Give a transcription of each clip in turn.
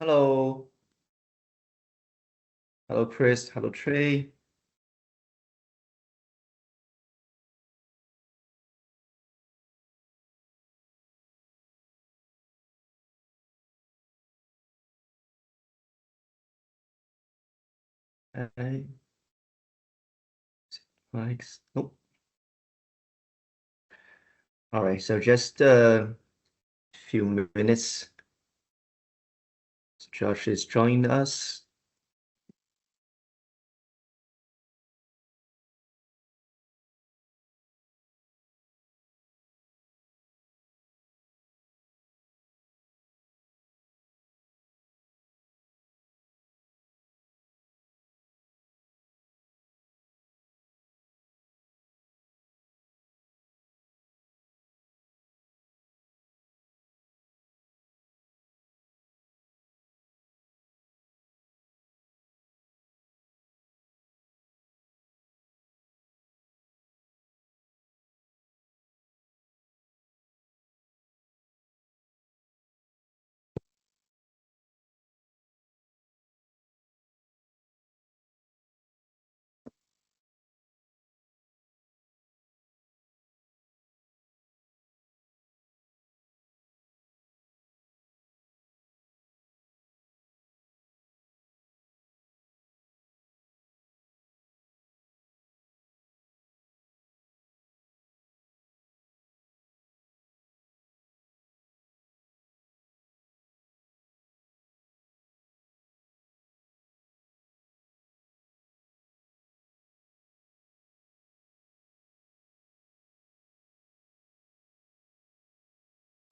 Hello. Hello, Chris. Hello, Trey. Hi. Mics. Nope. All right. So just a few minutes. Josh is joining us.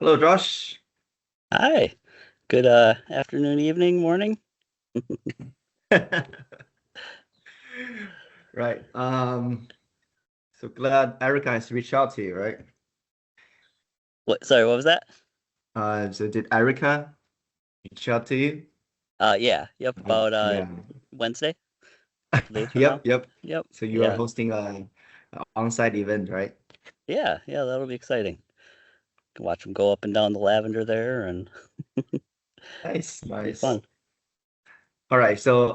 Hello, Josh. Hi, good afternoon, evening, morning. Right. So glad Erica has reached out to you, right? Sorry, what was that? So did Erica reach out to you? Yep, about Yeah. Wednesday, a couple days from now. Yep, yep. Yep, So you are yeah. hosting a on-site event, right? Yeah, that'll be exciting. Can watch them go up and down the lavender there and Nice, be nice. fun. All right, so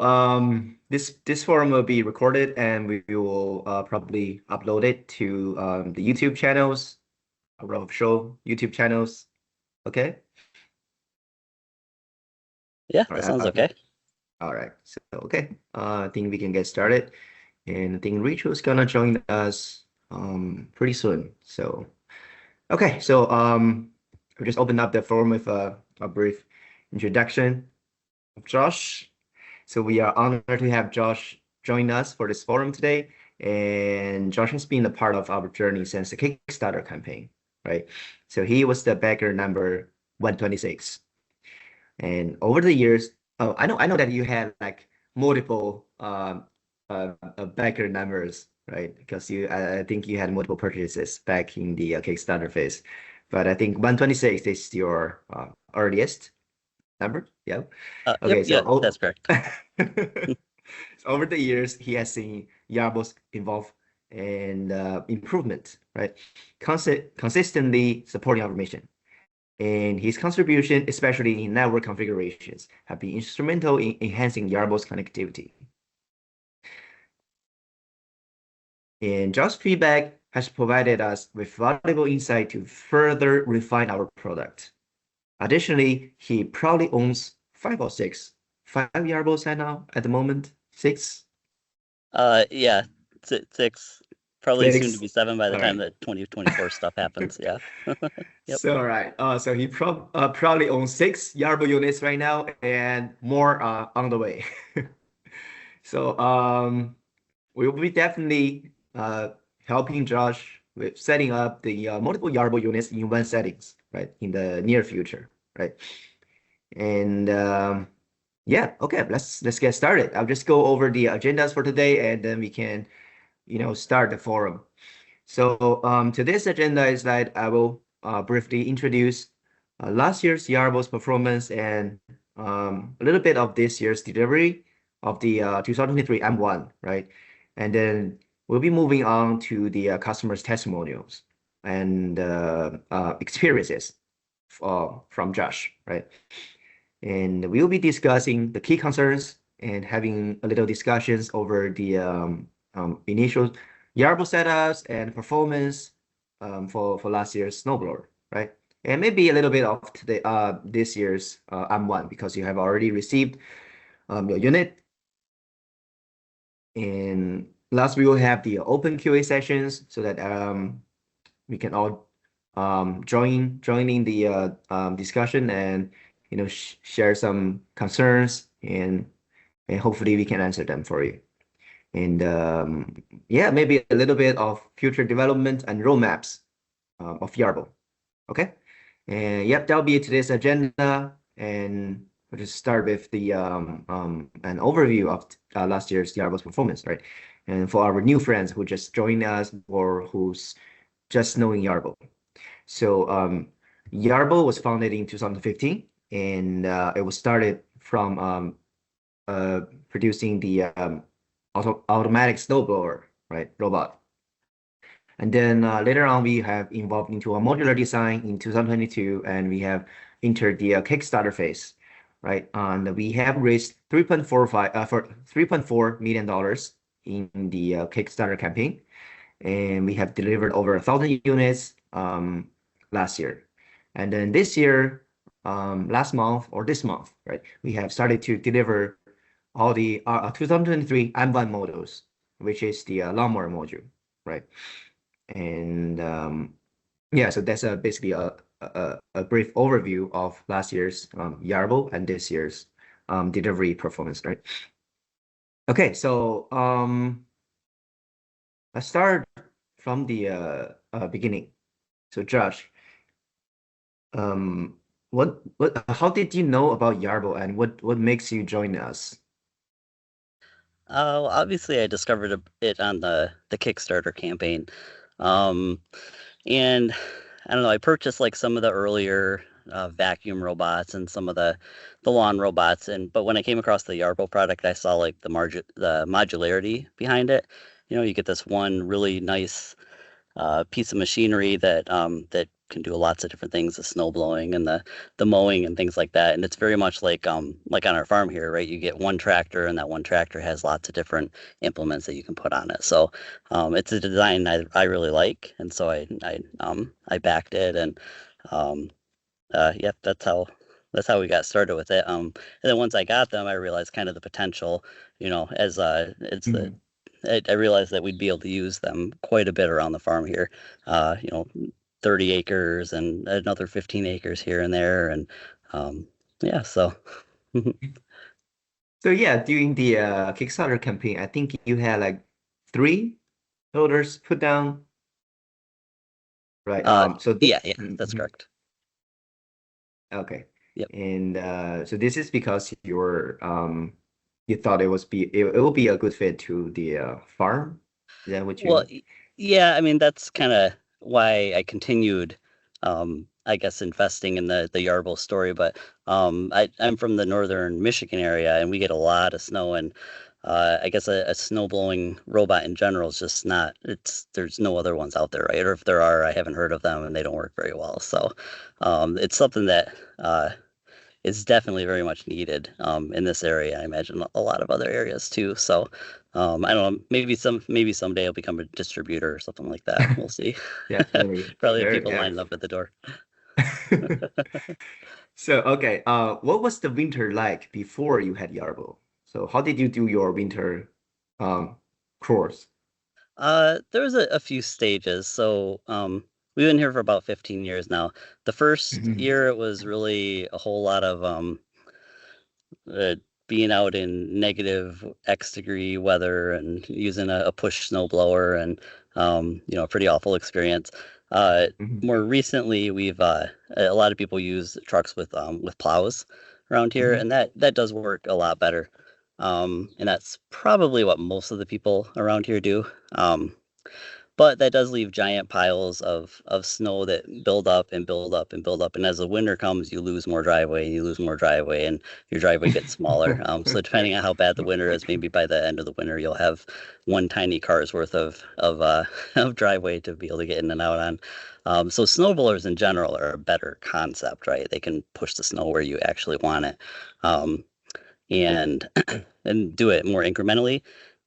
this forum will be recorded and we will probably upload it to the YouTube channels, our show YouTube channels. Okay. Yeah, All that right. sounds okay. All right. So okay. I think we can get started, and I think Rachel's gonna join us pretty soon. So okay. So I'll just open up the forum with a brief introduction of Josh. So we are honored to have Josh join us for this forum today. And Josh has been a part of our journey since the Kickstarter campaign, right? So he was the backer number 126. And over the years, oh, I know that you had like multiple backer numbers, right? Because I think you had multiple purchases back in the Kickstarter phase. But I think 126 is your earliest number. Yeah. Yep, Okay, yeah, so that's correct. so over the years, he has seen Yarbo's involve and improvement, right? Consistently supporting our mission. And his contribution, especially in network configurations, have been instrumental in enhancing Yarbo's connectivity. And Josh's feedback has provided us with valuable insight to further refine our product. Additionally, he proudly owns five Yarbos right now at the moment. Six? Yeah, six, probably soon to Six. be seven by the All time right. that 2024 stuff happens. Yeah. Yep. So, all right. So he probably owns six Yarbo units right now and more on the way. So we will be definitely helping Josh with setting up the multiple Yarbo units in one settings, right, in the near future, right? And yeah, okay, let's get started. I'll just go over the agendas for today, and then we can, start the forum. So today's agenda is that I will briefly introduce last year's Yarbo's performance and a little bit of this year's delivery of the 2023 M1, right? And then we'll be moving on to the customers' testimonials and experiences from Josh, right? and we will be discussing the key concerns and having a little discussions over the initial Yarbo setups and performance for last year's snowblower, right? And maybe a little bit of today this year's M1 because you have already received your unit. And last, we will have the open QA sessions so that we can all joining the discussion and share some concerns and hopefully we can answer them for you. And yeah, maybe a little bit of future development and roadmaps of Yarbo. Okay. And yep, that'll be today's agenda. And we'll just start with the an overview of last year's Yarbo's performance, right? And for our new friends who just joined us or who's just knowing Yarbo. So Yarbo was founded in 2015, and it was started from producing the automatic snowblower, right, robot. And then later on, we have evolved into a modular design in 2022, and we have entered the Kickstarter phase, right? And we have raised 3.4 million dollars in the Kickstarter campaign, and we have delivered over 1,000 units last year. And then this year, last month or this month, right, we have started to deliver all the 2023 M1 models, which is the lawnmower module, right? And yeah, so that's basically a brief overview of last year's Yarbo and this year's delivery performance, right? Okay, so let's start from the beginning. So Josh, how did you know about Yarbo and what makes you join us? Well, obviously, I discovered it on the Kickstarter campaign, um, and I don't know. I purchased like some of the earlier vacuum robots and some of the lawn robots, and but when I came across the Yarbo product, I saw like the modularity behind it. You know, you get this one really nice piece of machinery that can do lots of different things, the snow blowing and the mowing and things like that. And it's very much like on our farm here, right? You get one tractor, and that one tractor has lots of different implements that you can put on it. So it's a design I really like, and so I backed it, and yep, that's how we got started with it. And then once I got them, I realized kind of the potential, as it's the Mhm. I realized that we'd be able to use them quite a bit around the farm here. Uh, you know, 30 acres and another 15 acres here and there, and um, yeah, so So yeah, during the Kickstarter campaign, I think you had like three orders put down, right? uh, So yeah, that's mhm. correct. Okay, Yep. and so this is because you thought it will be a good fit to the farm. Is that what Well, you? yeah, I mean, that's kind of why I continued, I guess, investing in the Yarbo story. But I'm from the northern Michigan area, and we get a lot of snow, and I guess a snow blowing robot in general is just not. There's no other ones out there, right? Or if there are, I haven't heard of them, and they don't work very well. So it's something that is definitely very much needed in this area. I imagine a lot of other areas too. So I don't know, maybe someday I'll become a distributor or something like that. We'll see. Definitely. Probably have Very, people yeah. lining up at the door. So, okay, what was the winter like before you had Yarbo? So, how did you do your winter um course? There was a few stages. So we've been here for about 15 years now. The first Hmm. year it was really a whole lot of uh, being out in negative X degree weather and using a push snow blower and a pretty awful experience. Uh, Hmm. More recently, we've a lot of people use trucks with plows around here, Hmm. and that does work a lot better. And that's probably what most of the people around here do. Um, but that does leave giant piles of snow that build up and build up and build up. And as the winter comes, you lose more driveway and you lose more driveway, and your driveway gets smaller. So depending on how bad the winter is, maybe by the end of the winter, you'll have one tiny car's worth of driveway to be able to get in and out on. So snow blowers in general are a better concept, right? They can push the snow where you actually want it. Um, and and do it more incrementally.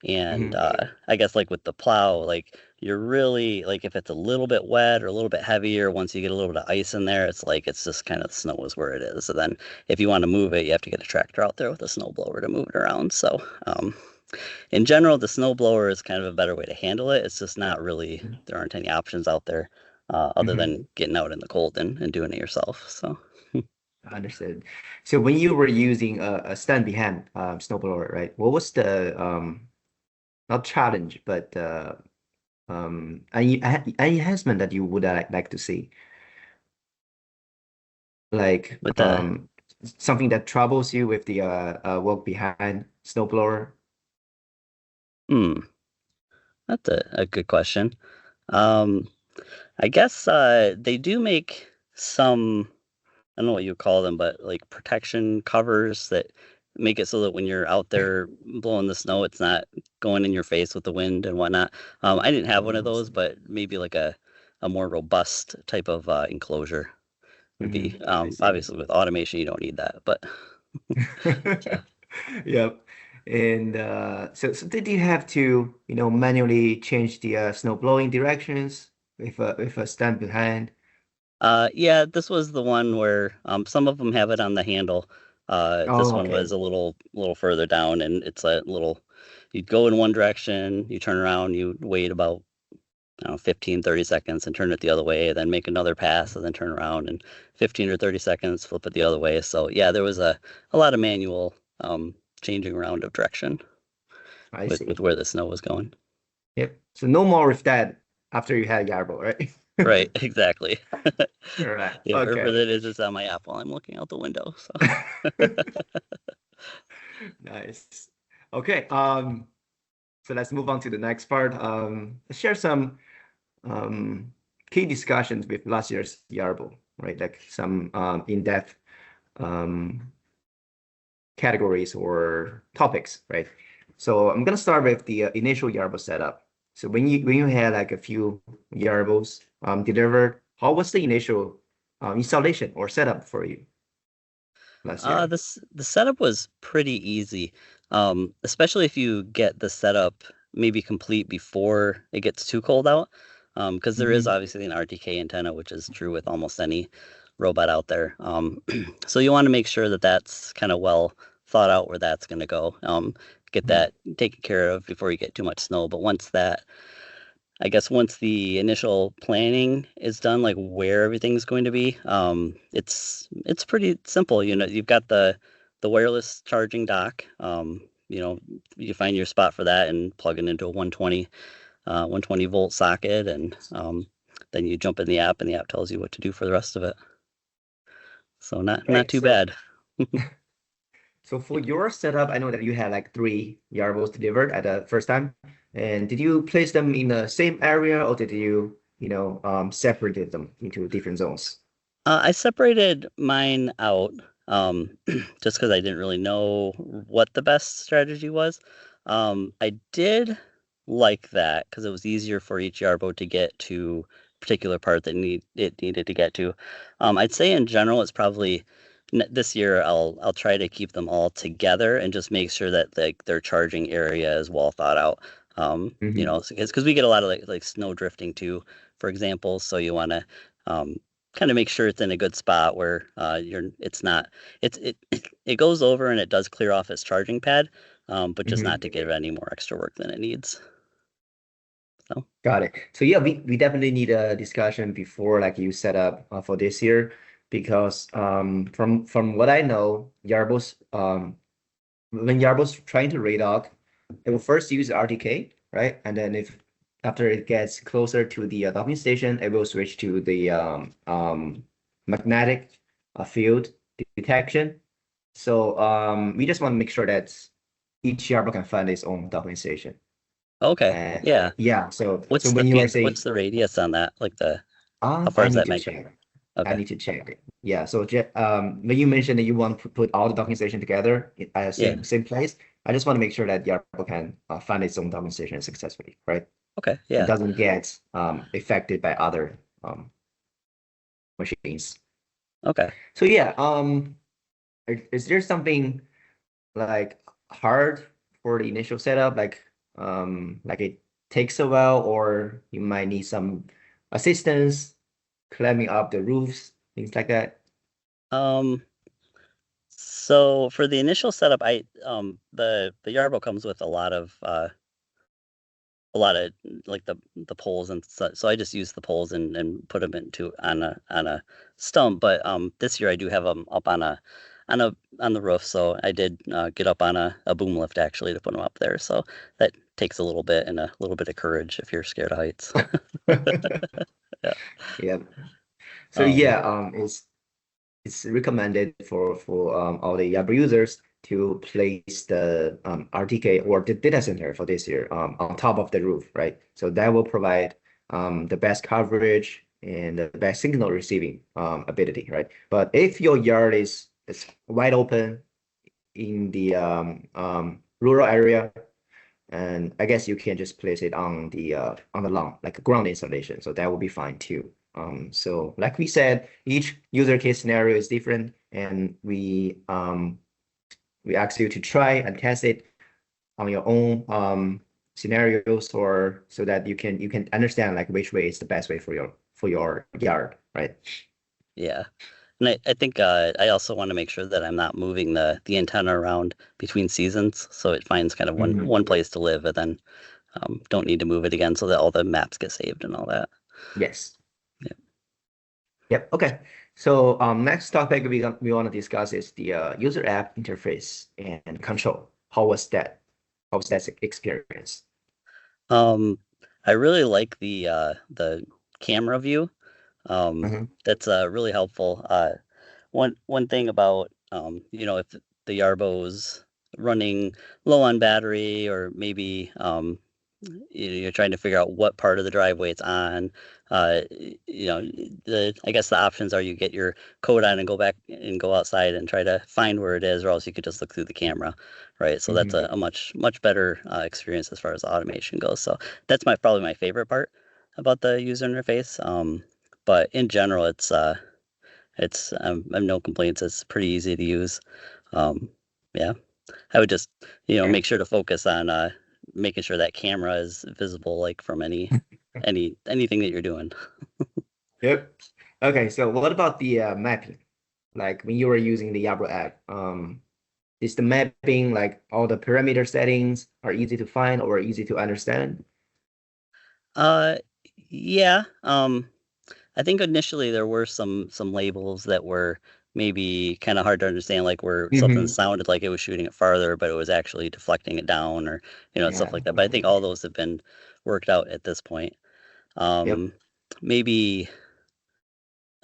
And Mhm. I guess like with the plow, like you're really like if it's a little bit wet or a little bit heavier, once you get a little bit of ice in there, it's like it's just kind of the snow is where it is. So then if you want to move it, you have to get a tractor out there with a snow blower to move it around. So in general, the snow blower is kind of a better way to handle it. It's just not really, there aren't any options out there other Mhm. than getting out in the cold and doing it yourself. So Understood. So when you were using a stand behind snowblower, right? What was the not challenge, but enhancement that you would like to see? Like with the, something that troubles you with the walk behind snowblower? hmm, that's a good question. Um, I guess they do make some, I don't know what you call them, but like protection covers that make it so that when you're out there blowing the snow, it's not going in your face with the wind and whatnot. I didn't have one of those, but maybe like a more robust type of enclosure would be. I see. Obviously, with automation, you don't need that, but yeah. Yep. And so did you have to, manually change the snow blowing directions with a stand behind? Yeah, this was the one where some of them have it on the handle. This Oh, one okay. was a little further down, and it's a little. You'd go in one direction, you turn around, you wait about I don't know, 15, 30 seconds and turn it the other way, then make another pass and then turn around and 15 or 30 seconds, flip it the other way. So yeah, there was a lot of manual changing around of direction I with see. where the snow was going. Yep. So no more with that after you had Yarbo, right? Right, exactly. All right. Yeah, or for Okay. that is just on my app while I'm looking out the window. So Nice. Okay. So let's move on to the next part. Let's share some um key discussions with last year's Yarbo, right? Like some in-depth um categories or topics, right? So I'm gonna start with the initial Yarbo setup. So when you had like a few Yarbos delivered, how was the initial installation or setup for you last year? this the setup was pretty easy, especially if you get the setup maybe complete before it gets too cold out, because there is Hmm. obviously an RTK antenna, which is true with almost any robot out there. So you want to make sure that that's kind of well thought out where that's going to go. Get that taken care of before you get too much snow. But I guess once the initial planning is done, like where everything's going to be, it's pretty simple. You know, you've got the wireless charging dock. You find your spot for that and plug it into a 120 volt socket, and then you jump in the app, and the app tells you what to do for the rest of it. So not Okay, too so bad. so for your setup, I know that you had like three Yarbos delivered at the first time. And did you place them in the same area or did you, separated them into different zones? I separated mine out just because I didn't really know what the best strategy was. I did like that because it was easier for each Yarbo to get to a particular part that it needed to get to. I'd say in general, it's probably this year I'll try to keep them all together and just make sure that like their charging area is well thought out. Hmm. Because we get a lot of like snow drifting too, for example. So you want to um, kind of make sure it's in a good spot where it's not it goes over and it does clear off its charging pad, but just not to Hmm. give it any more extra work than it needs. So Got it. So yeah, we definitely need a discussion before like you set up for this year because from what I know, Yarbos when Yarbo's trying to radar, it will first use RTK, right? And then if after it gets closer to the docking station, it will switch to the magnetic field detection. So we just want to make sure that each Yarbo can find its own docking station. Okay. Yeah. Yeah, so What's the when you are saying, what's the radius on that? Like how far I does need that to make? check. I Okay. need to check it. Yeah, so when you mentioned that you want to put all the documentation together at the Yeah. same place, I just want to make sure that Yarbo can find its own documentation successfully, right? Okay. And Yeah. doesn't get affected by other machines. Okay. So yeah, is there something like hard for the initial setup, like it takes a while, or you might need some assistance climbing up the roofs, things like that? Um, so for the initial setup, the Yarbo comes with a lot of like the poles and such. So I just use the poles and put them into on a stump. But this year I do have them up on a on the roof. So I did get up on a boom lift actually to put them up there. So that takes a little bit and a little bit of courage if you're scared of heights. Yeah. Yeah. So Um, yeah, it's recommended for all the Yarbo users to place the RTK or the data center for this year on top of the roof, right? So that will provide the best coverage and the best signal receiving ability, right? But if your yard is wide open in the rural area, and I guess you can just place it on the lawn, like a ground installation. So that will be fine too. So like we said, each user case scenario is different, and we ask you to try and test it on your own scenarios, or so that you can understand like which way is the best way for your yard, right? yeah. And I think I also want to make sure that I'm not moving the antenna around between seasons, so it finds kind of one Mhm. place to live, and then don't need to move it again, so that all the maps get saved and all that. Yes. Yeah. Yep. Okay. So next topic we want to discuss is the user app interface and control. How was that? How was that experience? Um, I really like the camera view. Hmm. That's really helpful. One thing about if the Yarbo's running low on battery, or maybe you're trying to figure out what part of the driveway it's on. You know, the I guess the options are you get your code on and go back and go outside and try to find where it is, or else you could just look through the camera, right? So that's Hmm. a much better experience as far as automation goes. So that's probably my favorite part about the user interface. But in general, it's I have no complaints. It's pretty easy to use. Um, yeah. I would just, Yeah. make sure to focus on making sure that camera is visible, like from anything that you're doing. Yep. Okay. So what about the mapping? Like when you were using the Yarbo app, is the mapping like all the parameter settings are easy to find or easy to understand? Uh, yeah. I think initially there were some labels that were maybe kind of hard to understand, like where something Hmm. sounded like it was shooting it farther, but it was actually deflecting it down, or stuff Yeah. like that. But I think all those have been worked out at this point. Yep. Um, maybe.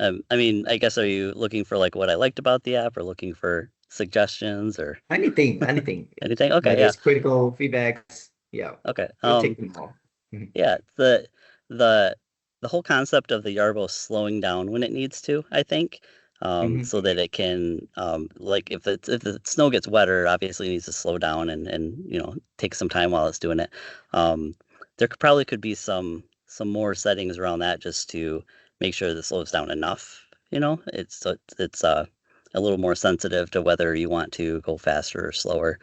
I mean, I guess, are you looking for like what I liked about the app, or looking for suggestions, or Anything anything? Okay, that yeah. is critical feedbacks. Yeah. Okay. We'll take them all. Mhm. Yeah, the the whole concept of the Yarbo slowing down when it needs to, I think, Mhm. so that it can, like if the snow gets wetter, obviously it needs to slow down and take some time while it's doing it. Um, there could be some more settings around that, just to make sure that it slows down enough. It's a little more sensitive to whether you want to go faster or slower,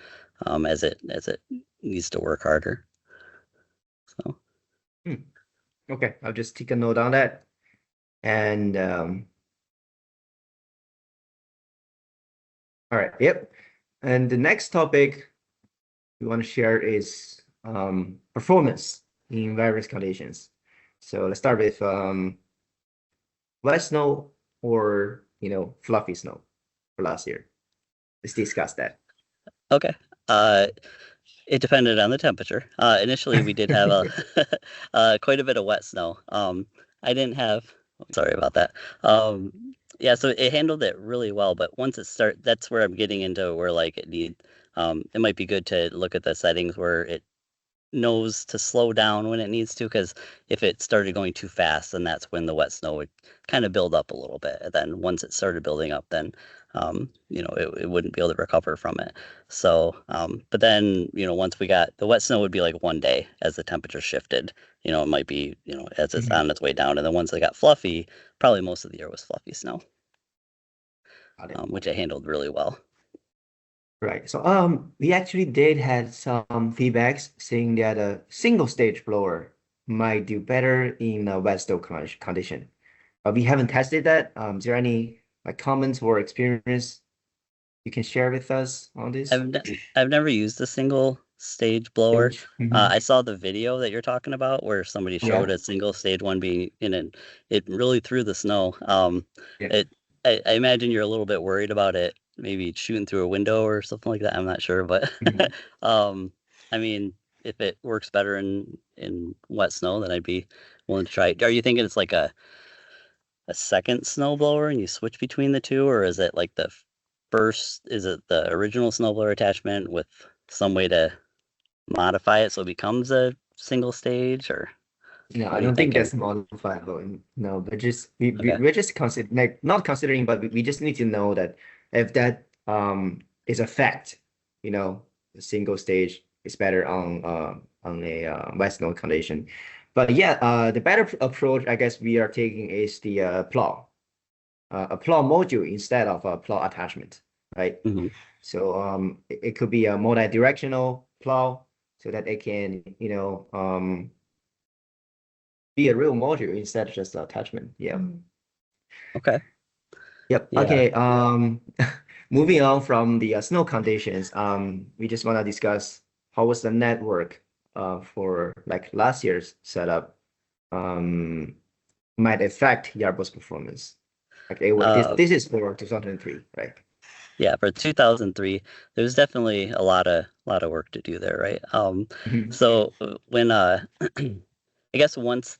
as it needs to work harder. So. Hmm. Okay, I'll just take a note on that. And all right, yep. And the next topic we want to share is performance in various conditions. So let's start with wet snow or fluffy snow for last year. Let's discuss that. Okay. Uh, it depended on the temperature. Initially, we did have a quite a bit of wet snow. I didn't have. Sorry about that. Yeah, so it handled it really well. But once that's where I'm getting into where like it might be good to look at the settings where knows to slow down when it needs to, because if it started going too fast, then that's when the wet snow would kind of build up a little bit. And then once it started building up, then it wouldn't be able to recover from it. So, but then once we got the wet snow would be like one day as the temperature shifted. It might be as it's Mhm. on its way down, and then once it got fluffy, probably most of the year was fluffy snow, Got it. which it handled really well. Right. So we actually did had some feedbacks saying that a single stage blower might do better in a wet snow condition. We haven't tested that. Is there any like comments or experience you can share with us on this I've never used a single stage blower. stage? Hmm. I saw the video that you're talking about where somebody showed Yeah. a single stage one being in it. It really threw the snow. Yeah. It I imagine you're a little bit worried about it maybe shooting through a window or something like that. I'm not sure, but Mhm. um, I mean, if it works better in wet snow, then I'd be willing to try it. Are you thinking it's like a second snowblower and you switch between the two, or is it like is it the original snowblower attachment with some way to modify it so it becomes a single stage, or No, I what are you don't think thinking? that's modifiable. No, but just Okay. we're just consider like not considering, but we just need to know that if that is a fact, the single stage is better on a wet snow condition. But yeah, the better approach I guess we are taking is the plow, a plow module instead of a plow attachment, right? Hmm. So it could be a multi-directional plow so that it can be a real module instead of just an attachment. Yeah. Okay. Yep. Yeah. Okay. Moving on from the snow conditions, we just want to discuss how was the network for like last year's setup might affect Yarbo's performance. Like this Uh, this is for 2003, right? yeah, for 2003, there's definitely a lot of work to do there, right? Mhm. So when I guess once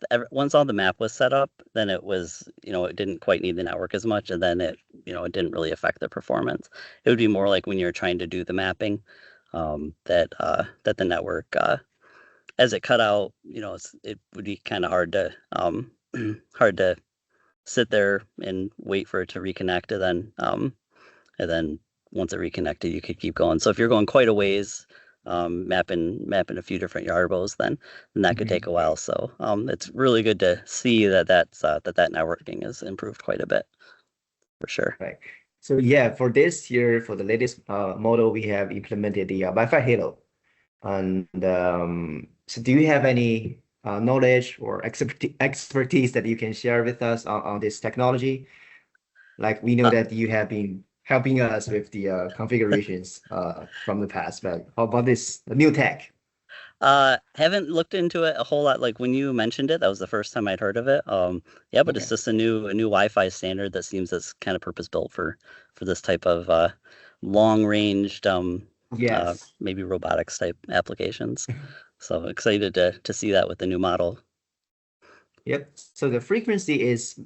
all the map was set up, then it was, it didn't quite need the network as much, and then it didn't really affect the performance. It would be more like when you're trying to do the mapping, that the network, as it cut out, it would be kind of hard to sit there and wait for it to reconnect, and then once it reconnected, you could keep going. So if you're going quite a ways, mapping a few different yarbos, then that could take a Mhm. while. So it's really good to see that networking has improved quite a bit for sure. Right. So yeah, for this year, for the latest model, we have implemented the Wi-Fi Halo. And so do you have any knowledge or expertise that you can share with us on this technology? Like we know Uh, that you have been helping us with the configurations from the past, but how about this the new tech? haven't looked into it a whole lot. Like when you mentioned it, that was the first time I'd heard of it. Yeah, but it's Okay. just a new Wi-Fi standard that seems that's kind of purpose built for this type of long ranged Yes. maybe robotics type applications. So excited to see that with the new model. Yep. So the frequency is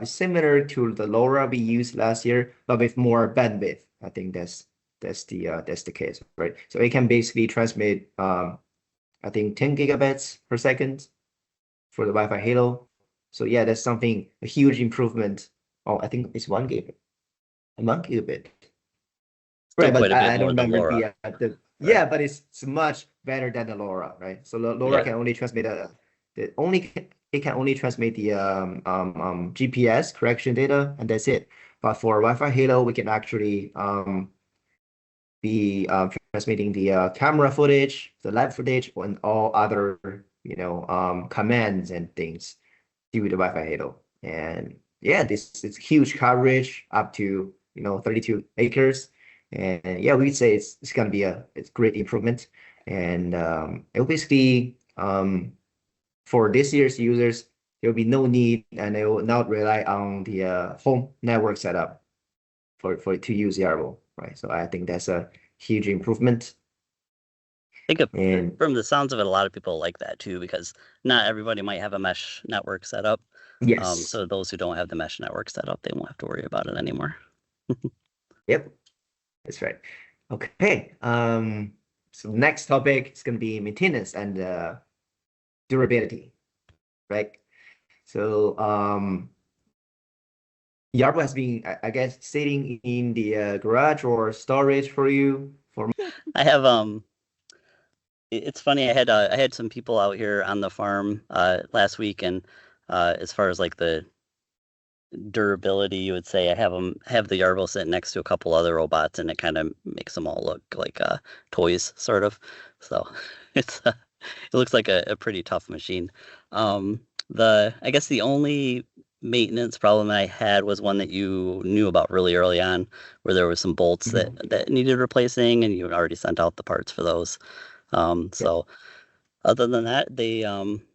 similar to the LoRa we used last year, but with more bandwidth. I think that's the case, right? So it can basically transmit I think 10 gigabits per second for the Wi-Fi Halo. So yeah, that's something a huge improvement. Oh, I think it's 1 gigabit, a 1 gigabit. Still Right, but quite a bit I don't more than remember Laura, the right? yeah, but it's much better than the LoRa, right? So LoRa Yeah. can only transmit it can only transmit the GPS correction data, and that's it. But for Wi-Fi Halo, we can actually be transmitting the camera footage, the live footage, and all other commands and things through the Wi-Fi Halo. And yeah, this is huge coverage up to 32 acres. And yeah, we'd say it's gonna be it's great improvement. And it'll basically for this year's users, there will be no need and they will not rely on the home network setup for to use Yarbo, right? So I think that's a huge improvement. I think And from the sounds of it, a lot of people like that too, because not everybody might have a mesh network set up. yes, So those who don't have the mesh network set up, they won't have to worry about it anymore. yep, that's right. Okay. So next topic is going to be maintenance and durability, right? So Yarbo has been, I guess, sitting in the garage or storage for you for. I have it's funny. I had some people out here on the farm last week, and as far as like the durability, you would say I have the Yarbo sitting next to a couple other robots, and it kind of makes them all look like toys, sort of. So it's it looks like a pretty tough machine. I guess the only maintenance problem I had was one that you knew about really early on, where there was some bolts Mhm. that needed replacing, and you had already sent out the parts for those. Yep. So other than that, they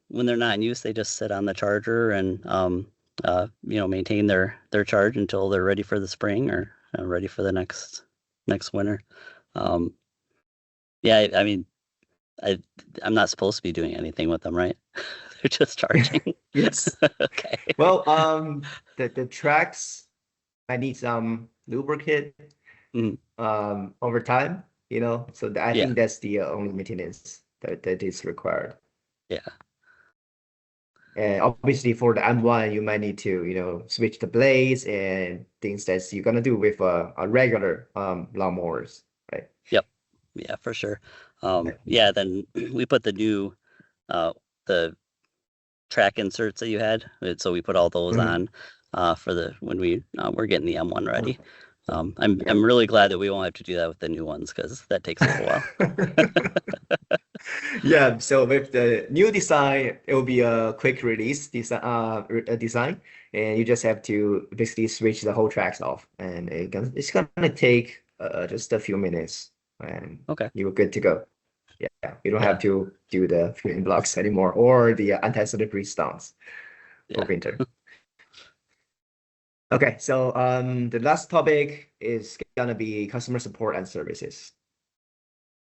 when they're not in use, they just sit on the charger and maintain their charge until they're ready for the spring or ready for the next winter. Um, yeah, I mean, I I'm not supposed to be doing anything with them, right? They're just charging. Yes. Okay. Well, the tracks I need some lubricant Mhm. over time, so I Yeah, think that's the only maintenance that is required. yeah, And obviously for the M1, you might need to, switch the blades and things that you're gonna do with a regular lawnmowers, right? yep, yeah, for sure. Right. Yeah, then we put uh the track inserts that you had. So we put all those Mhm. on for the when we we're getting the M1 ready. I'm Yep. really glad that we won't have to do that with the new ones because that takes a little while. Yeah, so with the new design, it will be a quick release design, and you just have to basically switch the whole tracks off, and it's gonna take just a few minutes, and Okay. you're good to go. Yeah, you don't have Yeah. to do the fueling blocks anymore or the anti-slippery stones for Yeah. winter. Okay, so the last topic is gonna be customer support and services.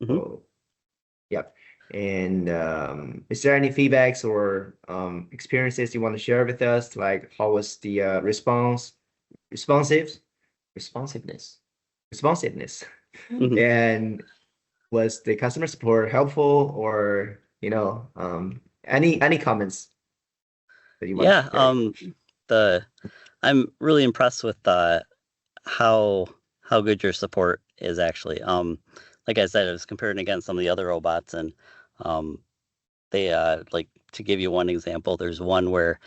Hmm. So yep. And is there any feedbacks or experiences you want to share with us? Like how was the responsive, responsiveness, responsiveness, Hmm. and was the customer support helpful or any comments that you want to Yeah. share? The I'm really impressed with how how good your support is actually. Like I said, I was comparing against some of the other robots, and um, they like to give you one example. There's one where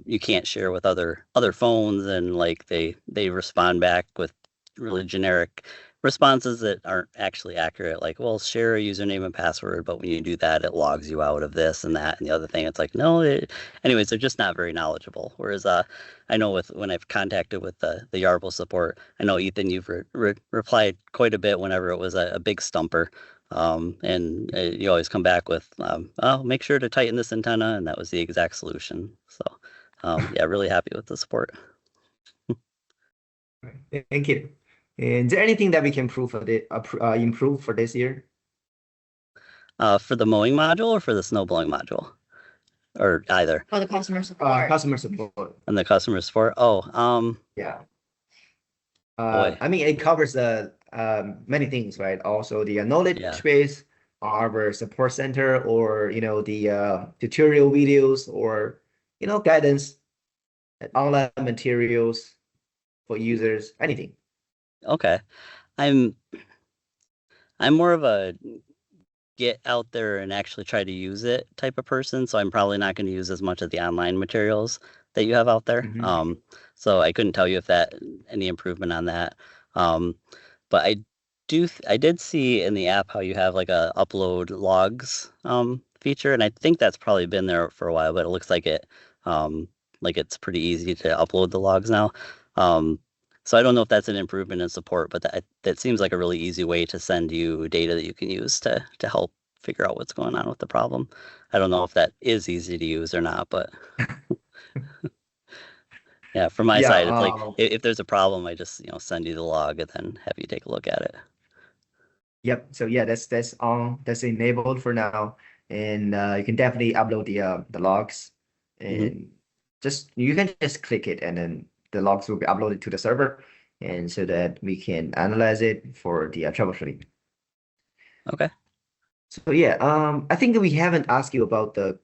you can't share with other phones, and like they respond back with really generic responses that aren't actually accurate. Like, well, share a username and password, but when you do that, it logs you out of this and that and the other thing. It's like, no. Anyways, they're just not very knowledgeable. Whereas I know with when I've contacted with the Yarbo support, I know Ethan, you've replied quite a bit whenever it was a big stumper. And you always come back with, oh, make sure to tighten this antenna, and that was the exact solution. So, yeah, really happy with the support. Right. Thank you. And is there anything that we can improve for this year? For the mowing module or for the snow blowing module, or either, For the customer support. Customer support. and the customer support. Oh, Yeah. boy, I mean, it covers many things, right? Also the yeah, knowledge base, our support center, or the tutorial videos, or guidance, online materials for users, anything. okay. I'm I'm more of a get out there and actually try to use it type of person. So I'm probably not going to use as much of the online materials that you have out there. Hmm. So I couldn't tell you if that any improvement on that. Um, but I did see in the app how you have like a upload logs feature, and I think that's probably been there for a while, but it looks like it's pretty easy to upload the logs now. Um, so I don't know if that's an improvement in support, but that seems like a really easy way to send you data that you can use to help figure out what's going on with the problem. I don't know if that is easy to use or not, but yeah, from my Yeah. side, it's like if there's a problem, I just send you the log and then have you take a look at it. Yep. So yeah, that's enabled for now, and you can definitely upload the logs, Hmm. and just you can just click it, and then the logs will be uploaded to the server, and so that we can analyze it for the troubleshooting. Okay. So yeah, I think we haven't asked you about the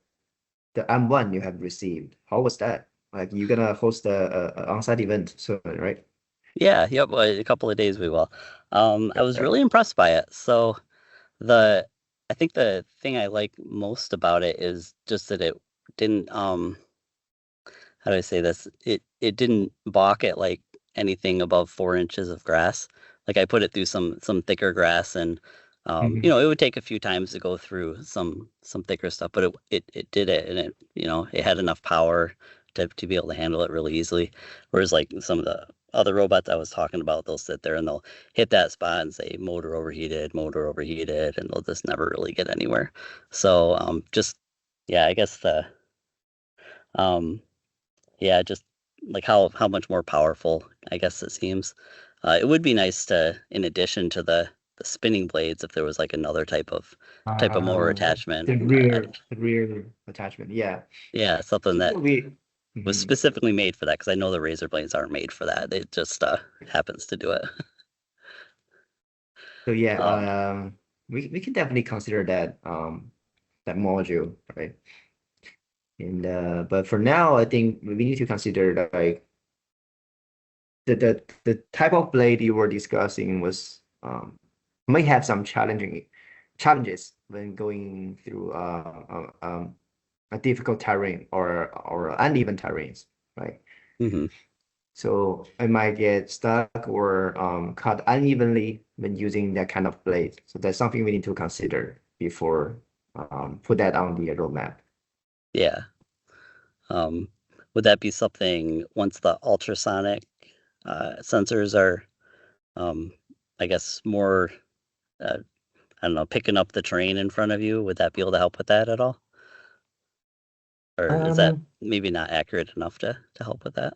M1 you have received. How was that? Like you're gonna host a on-site event soon, right? Yeah, yep, a couple of days we will. I Yep, was yep. really impressed by it. So the I think the thing I like most about it is just that it didn't how do I say this? It didn't balk at like anything above 4 inches of grass. Like I put it through some thicker grass, and Mhm. it would take a few times to go through some thicker stuff, but it did it, and it had enough power to be able to handle it really easily. Whereas like some of the other robots I was talking about, they'll sit there and they'll hit that spot and say motor overheated, and they'll just never really get anywhere. So just yeah, I guess the um yeah, just like how much more powerful, I guess it seems. It would be nice to, in addition to the spinning blades, if there was like another type of mower Uh, attachment. the rear attachment. Yeah. Yeah, something So that we. was Mhm. specifically made for that, because I know the razor blades aren't made for that. It just happens to do it. So yeah, Um, we can definitely consider that that module, right? And but for now, I think we need to consider that, like the type of blade you were discussing was might have some challenges when going through a difficult terrain or uneven terrains, right? mhm. So it might get stuck or cut unevenly when using that kind of blade. So that's something we need to consider before put that on the roadmap. Yeah. Um, would that be something once the ultrasonic sensors are, um, I guess, more, uh, I don't know, picking up the terrain in front of you? Would that be able to help with that at all? Or is that Um, maybe not accurate enough to help with that?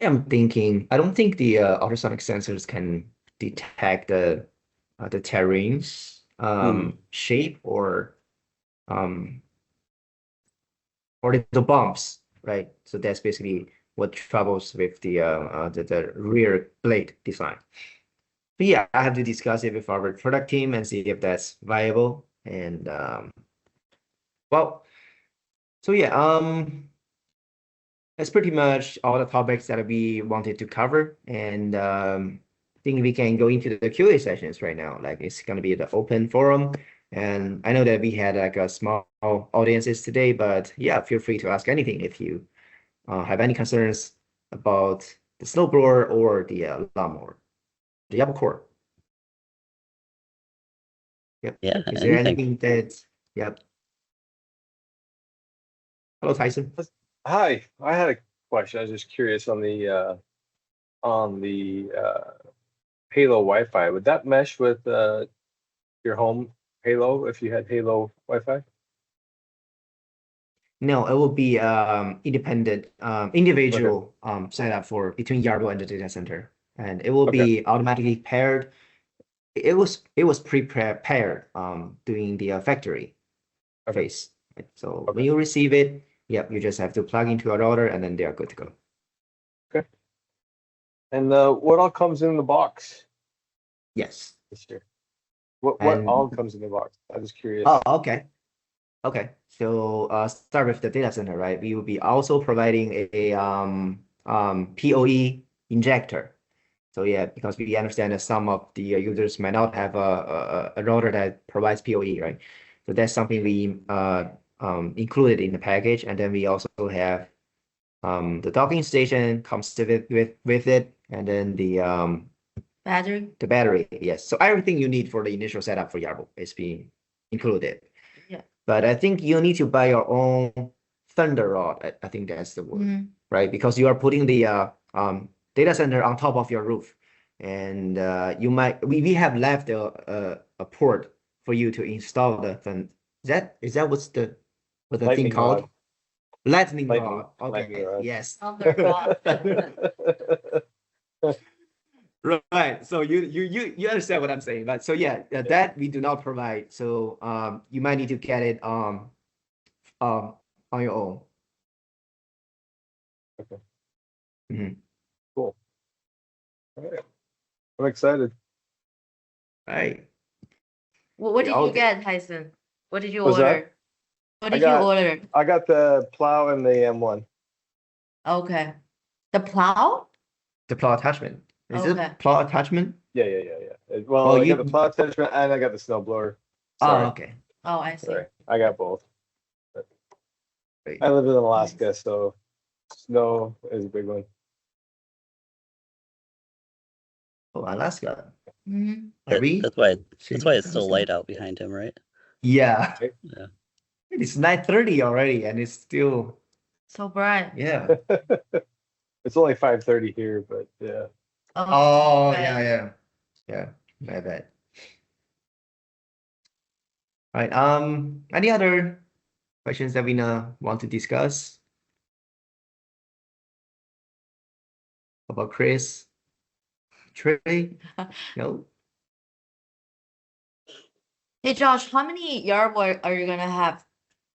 I'm thinking, I don't think the ultrasonic sensors can detect the terrain's Hmm. shape um, or the bumps, right? So that's basically what troubles with the rear blade design. But yeah, I have to discuss it with our product team and see if that's viable. And well, so yeah, that's pretty much all the topics that we wanted to cover. And I think we can go into the Q&A sessions right now. Like it's going to be the open forum. And I know that we had like a small audiences today, but yeah, feel free to ask anything if you have any concerns about the snowblower or the lawnmower, the Yarbo core. Yep. Yeah, Is there anything. anything that, yep. Hello, Tyson. Hi, I had a question. I was just curious on the Halo Wi-Fi. Would that mesh with your home Halo if you had Halo Wi-Fi? No, it will be independent, Okay, individual setup for between Yarbo and the data center, and it will okay, be automatically paired. It was prepared during the factory okay, phase. Right? So when okay, you receive it, yep, you just have to plug into a router, and then they are good to go. okay. And what all comes in the box Yes, this year? What all and comes in the box? I was oh, curious. okay, okay. So start with the data center, right? We will be also providing a PoE injector. So yeah, because we understand that some of the users might not have a router that provides PoE, right? So that's something we included in the package, and then we also have the docking station comes with it, and then Battery? the battery. Yes, so everything you need for the initial setup for Yarbo is being included. Yeah. But I think you need to buy your own thunder rod. I think that's the word, Mhm. right? Because you are putting the data center on top of your roof, and we have left a port for you to install the thun. Is that what's the thing Lightning called? rod, Lightning lightning, rod. lightning Okay, rod. yes. Thunder rod. Right. So you understand what I'm saying, but so yeah, that we do not provide. So you might need to get it um on your own. Okay, Mhm. cool. All right, I'm excited. Right. What did I'll you get, Tyson? What did you What's that? order? What I did you got order? I got the plow and the M1. Okay. The plow? The plow attachment. Is Okay. it plow attachment? Yeah. Oh, Well, I got the you. plow attachment and I got the snowblower. Oh, Sorry, okay. Oh, I see. sorry. I got both. Great. I live in Alaska, so snow is a big one. Oh, Alaska. Hmm. Are we? That's why Shit, it's still Alaska? light out behind him, right? Yeah. Yeah. It's 9:30 already, and it's still, So bright. yeah. It's only 5:30 here, but yeah. Oh, right. yeah. My bad. All right. Any other questions that we want to discuss about Chris? Trey? No? Hey Josh, how many Yarbo are you gonna have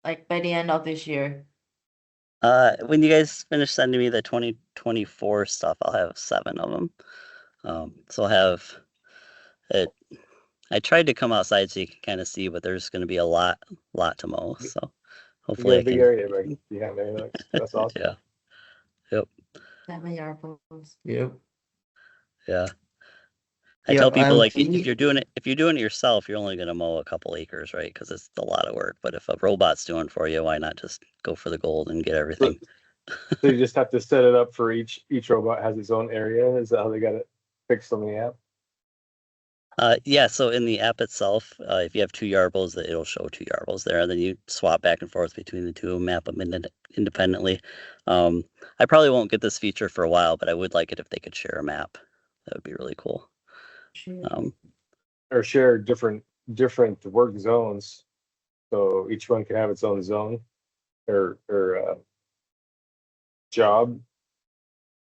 like by the end of this year? When you guys finish sending me the 2024 stuff, I'll have 7 of them. So I'll have it. I tried to come outside so you can kind of see, but there's going to be a lot to mow. So You hopefully got I a big can. area right behind there. That's awesome. Yeah. Yep. 7 Yarbos. Yep. Yeah. I Yeah. tell people like Can if you, you're doing it yourself, you're only going to mow a couple acres, right? Because it's a lot of work. But if a robot's doing for you, why not just go for the gold and get So, everything? so you just have to set it up for each robot has its own area. Is that how they got it fixed on the app? Yeah, so in the app itself, if you have 2 Yarbos, it'll show 2 Yarbos there, and then you swap back and forth between the two, map them independently. I probably won't get this feature for a while, but I would like it if they could share a map. That would be really cool. Um, Or share different work zones, so each one can have its own zone or job.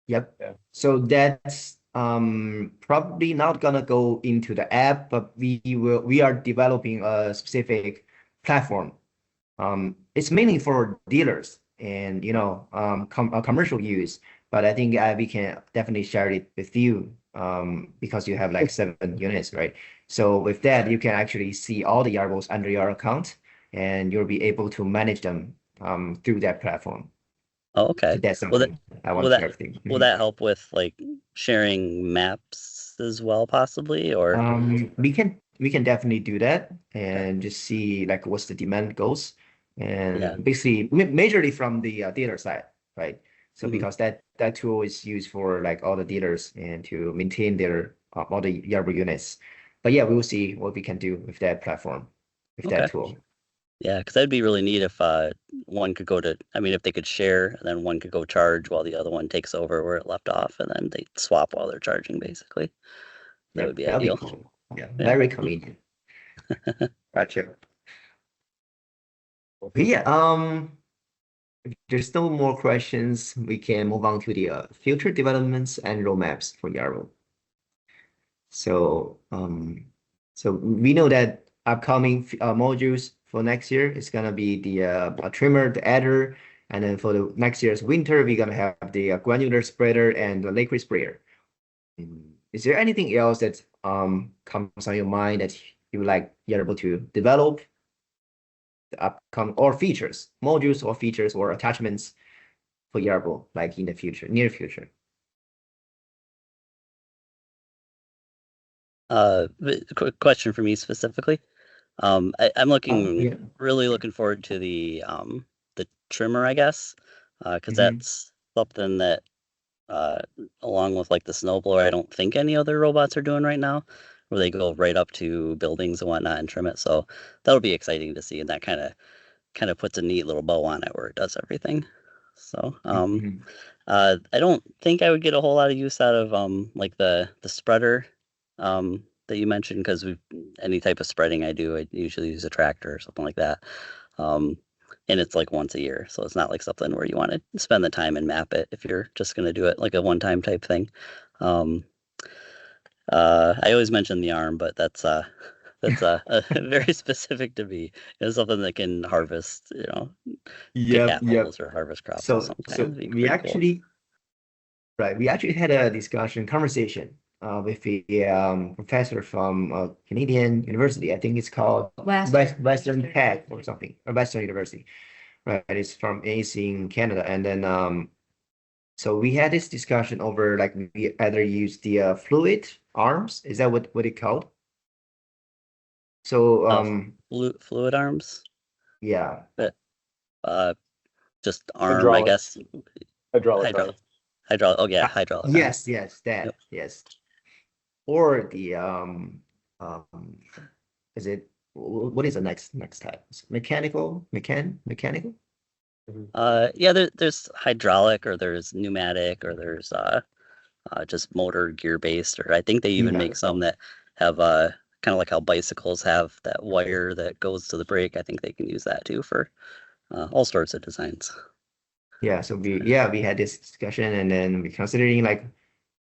yep. Yeah. So that's probably not gonna go into the app, but we are developing a specific platform. It's mainly for dealers and commercial use, but I think we can definitely share it with you because you have like 7 units, right? So with that, you can actually see all the Yarbos under your account, and you'll be able to manage them through that platform. oh, okay. If that's Will that something I will want to share that with you. will that help with like sharing maps as well, possibly? Or We can definitely do that okay. and just see like what's the demand goes, Yeah. and basically majorly from the dealer side, right? So Mhm. because that tool is used for like all the dealers and to maintain their all the Yarbo units. But yeah, we will see what we can do with that platform, with that Okay. tool. Yeah, because that'd be really neat if one could go to, I mean, if they could share, and then one could go charge while the other one takes over where it left off, and then they swap while they're charging, basically. That would Yep, be that'll be ideal. cool. Yeah, Yeah. very convenient. Gotcha. But yeah, if there's no more questions, we can move on to the future developments and roadmaps for Yarrow. So, so we know that upcoming modules for next year is gonna be the trimmer, the adder, and then for the next year's winter, we're gonna have the granular spreader and the liquid sprayer. Is there anything else that comes on your mind that you would like Yarrow to develop? The upcoming or features, modules or features or attachments for Yarbo, like in the future, near future. Quick question for me specifically. I'm Yeah. really looking forward to the trimmer, I guess, because that's something that along with like the snowblower, I don't think any other robots are doing right now, where they go right up to buildings and whatnot and trim it. So that'll be exciting to see, and that kind of puts a neat little bow on it where it does everything. So I don't think I would get a whole lot of use out of like the spreader that you mentioned, because any type of spreading I usually use a tractor or something like that. And it's like once a year, so it's not like something where you want to spend the time and map it if you're just going to do it like a one-time type thing. I always mention the arm, but that's very specific to me. It's something that can harvest, pick Yep, yep. apples or harvest crops at So some time. so It'd be we pretty cool. actually right, we actually had a conversation with a professor from a Canadian university. I think it's called Western Tech or something, or Western University, right? It's from AC in Canada, and then so we had this discussion over like we either use the fluid arms. Is that what it called? So Fluid arms, yeah. but just arm, I Hydraulic. guess. Hydraulic arm. Hydraulic. Oh yeah, hydraulic arm. Yes, that. Yep. Yes. Or the is it what is the next type? Is it mechanical? Mechanical? Yeah, there's hydraulic, or there's pneumatic, or there's just motor gear based, or I think they even make some that have kind of like how bicycles have that wire that goes to the brake. I think they can use that too for all sorts of designs. Yeah, so we had this discussion, and then we're considering like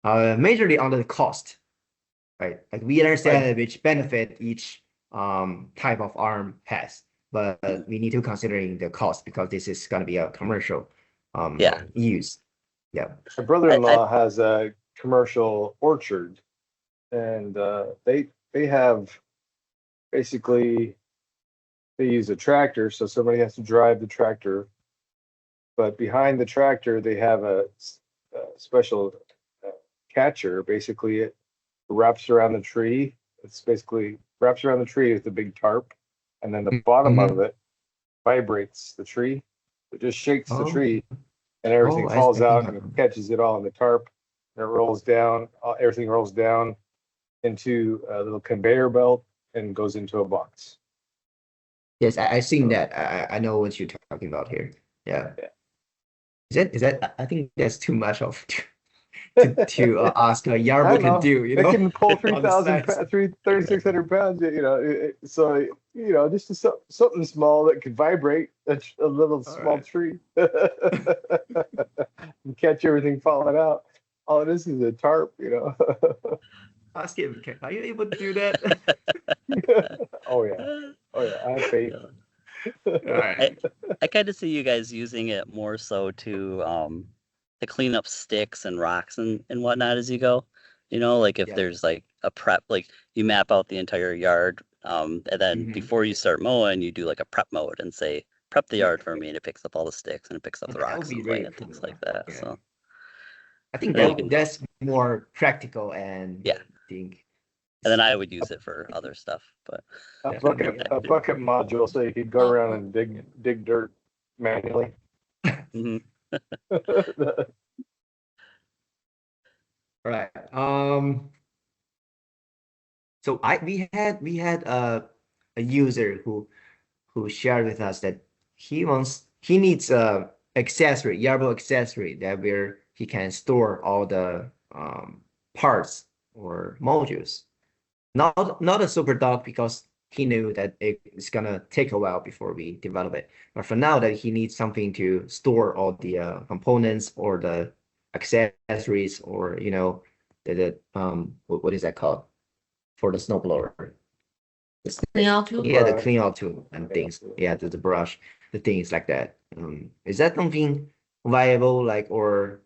majorly on the cost, right? Like we understand which benefit each type of arm has, but we need to considering the cost because this is going to be a commercial use. Yeah. My brother-in-law has a commercial orchard, and they have basically they use a tractor, so somebody has to drive the tractor. But behind the tractor, they have a special catcher. Basically, it wraps around the tree. It's basically wraps around the tree with a big tarp, and then the bottom of it vibrates the tree. It just shakes the tree, and everything falls out and it catches it all in the tarp, and it rolls down. Everything rolls down into a little conveyor belt and goes into a box. Yes, I've seen that. I know what you're talking about here. Yeah. Is that? I think that's too much of to ask Yarbo can do. You know, it can pull 3,600 pounds. You know, so you know, just something small that can vibrate a little small tree and catch everything falling out. All it is a tarp. You know. Ask him. Are you able to do that? Oh yeah. I have faith. I kind of see you guys using it more so to clean up sticks and rocks and whatnot as you go. You know, like if there's like a prep, like you map out the entire yard, and then before you start mowing, you do like a prep mode and say, prep the yard for me, and it picks up all the sticks and it picks up the rocks and things like that. Yeah. So I think that's more practical and and then I would use it for other stuff, but a bucket module, so you could go around and dig dirt manually. Right. So we had a user who shared with us that he needs a Yarbo accessory that where he can store all the parts or modules. Not a super dog because he knew that it's gonna take a while before we develop it. But for now, that he needs something to store all the components or the accessories, or you know, what is that called for the snowblower? Clean out tool? Yeah, the clean out tool and things. Yeah, the brush, the things like that. Is that something viable? Like, or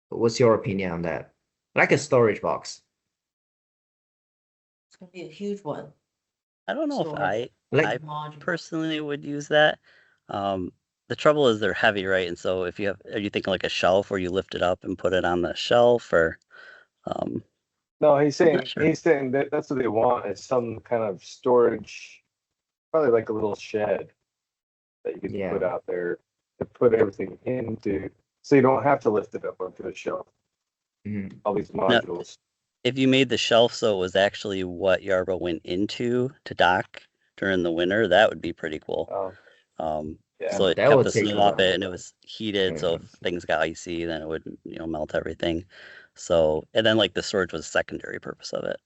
what's your opinion on that? Like a storage box. It's gonna be a huge one. I don't know if I Modular. personally would use that. The trouble is they're heavy, right? And so if are you thinking like a shelf where you lift it up and put it on the shelf, or No, he's saying that that's what they want, is some kind of storage, probably like a little shed that you can put out there to put everything into, so you don't have to lift it up onto the shelf. All these modules. Now, if you made the shelf so it was actually what Yarbo went into to dock during the winter, that would be pretty cool. So it kept the snow off it, and it was heated, so if things got icy, then it would, you know, melt everything. So, and then like the storage was a secondary purpose of it,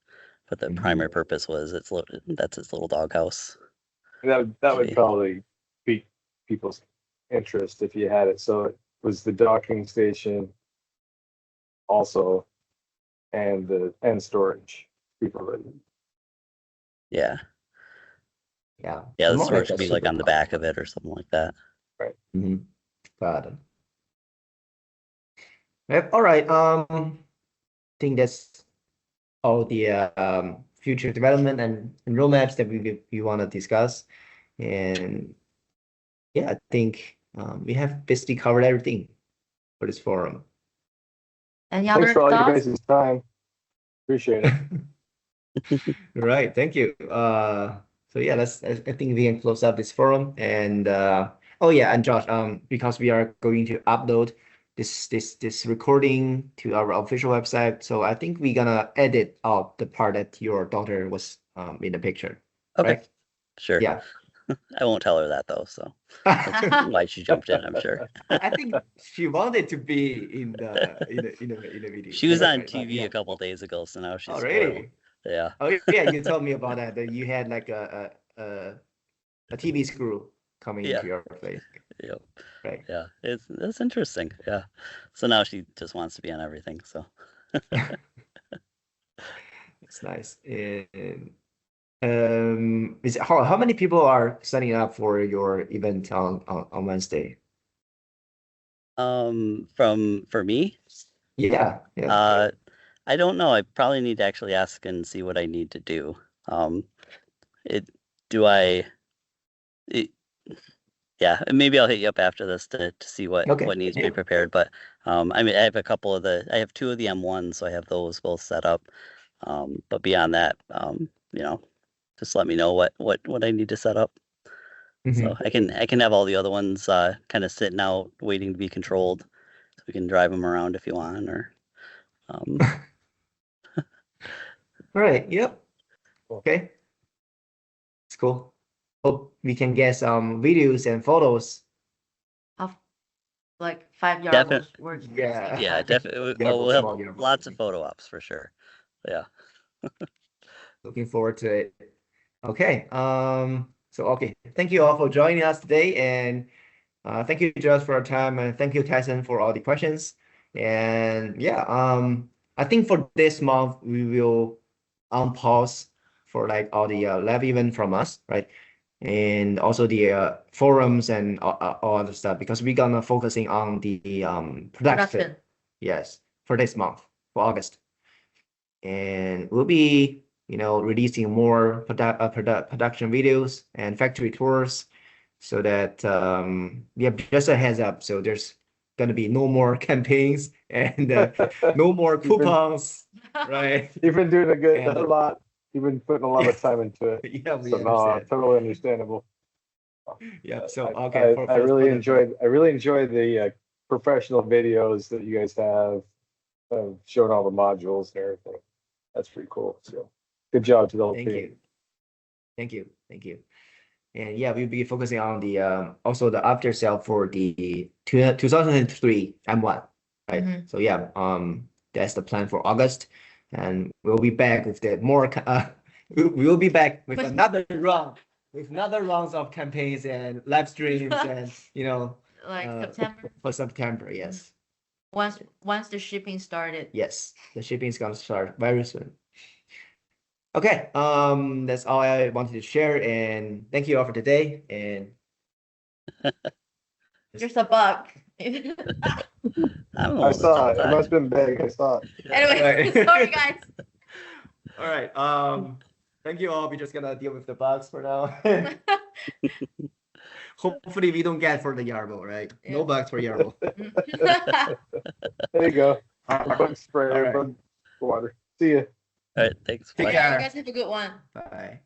but the primary purpose was that's its little doghouse. That would probably pique people's interest if you had it. So it was the docking station also, and storage. Yeah. Yeah, the storage should be like on the back of it or something like that. Right. Got it. Yep. All right. think that's all the future development and roadmaps that we want to discuss. And yeah, I think we have basically covered everything for this forum. Any Thanks other for all you thoughts? guys' time. Appreciate it. Right, thank you. So yeah, I think we can close up this forum. And oh yeah, and Josh, because we are going to upload this recording to our official website, so I think we're gonna edit out the part that your daughter was in the picture. Okay, Right? sure. Yeah. I won't tell her that though. So that's why she jumped in, I'm sure. I think she wanted to be in the video. She was on But TV yeah. a couple days ago, so now she's Oh, spoiled. really? Yeah. Oh yeah, you told me about that you had like a TV screw coming Yeah. into your place. Yep. Right. Yeah. It's interesting. Yeah. So now she just wants to be on everything. So It's nice. And is how many people are signing up for your event on Wednesday? for me, Yeah. I don't know. I probably need to actually ask and see what I need to do. Yeah, and maybe I'll hit you up after this to see what Okay. needs to be prepared. But I mean, I have I have 2 of the M1s, so I have those both set up. But beyond that, just let me know what I need to set up. So I can have all the other ones kind of sitting out waiting to be controlled, so we can drive them around if you want, or Right. Yep. Cool. Okay. It's cool. Hope we can get some videos and photos. Of like 5 Definite- Yarbos worth. Yeah. yeah, definitely. Yeah, We'll have small Yarbo. lots of photo ops for sure. Yeah. Looking forward to it. Okay. So okay. Thank you all for joining us today, and thank you, Josh, for your time, and thank you, Tyson, for all the questions. And yeah, I think for this month we will pause for like all the live event from us, right? And also the forums and all other stuff, because we're gonna focusing on the production. Yes, for this month, for August. And we'll be, releasing more production videos and factory tours, so that yeah, just a heads up. So there's gonna be no more campaigns and no more coupons, right? You've been doing And- a lot. You've been putting a lot of time into it. Yeah, we So no, understand. totally understandable. Yeah. So okay. I really enjoyed the professional videos that you guys have of showing all the modules and everything. That's pretty cool. So good job to the whole Thank team. you. Thank you. And yeah, we'll be focusing on the also the after sale for the 2003 M1, right? Mhm. So yeah, that's the plan for August, and we'll be back with the more. We'll be back with another rounds of campaigns and live streams and Like September, for September. Yes, once the shipping started. yes, the shipping is gonna start very soon. Okay, that's all I wanted to share, and thank you all for today. And There's a bug. I don't know. I saw it. It Sometimes. must have been big. I saw it. Anyway, Right. sorry guys. all right, thank you all. We're just gonna deal with the bugs for now. Hopefully we don't get for the Yarbo, right? No Yeah. bugs for Yarbo. There you go. All Bug spray, All right. bug water. See ya. All right. Thanks. Take Bye. care. You guys have a good one. Bye.